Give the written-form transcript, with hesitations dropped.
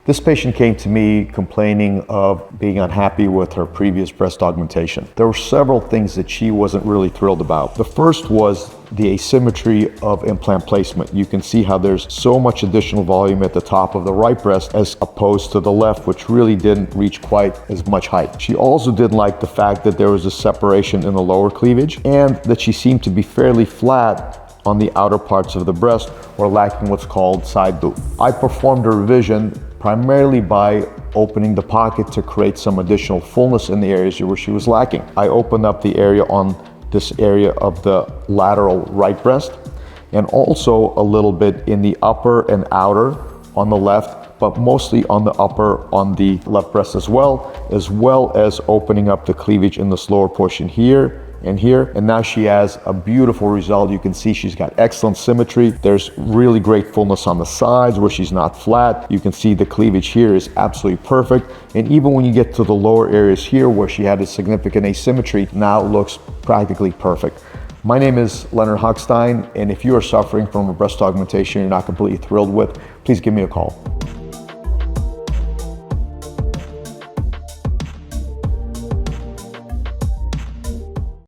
This patient came to me complaining of being unhappy with her previous breast augmentation. There were several things that she wasn't really thrilled about. The first was the asymmetry of implant placement. You can see how there's so much additional volume at the top of the right breast as opposed to the left, which really didn't reach quite as much height. She also didn't like the fact that there was a separation in the lower cleavage and that she seemed to be fairly flat on the outer parts of the breast or lacking what's called side boob. I performed a revision primarily by opening the pocket to create some additional fullness in the areas where she was lacking. I opened up the area on this area of the lateral right breast and also a little bit in the upper and outer on the left, but mostly on the upper on the left breast as well as opening up the cleavage in this lower portion here and here. And now she has a beautiful result. You can see she's got excellent symmetry. There's really great fullness on the sides where she's not flat. You can see the cleavage here is absolutely perfect. And even when you get to the lower areas here where she had a significant asymmetry, now it looks practically perfect. My name is Leonard Hochstein, and if you are suffering from a breast augmentation you're not completely thrilled with, please give me a call.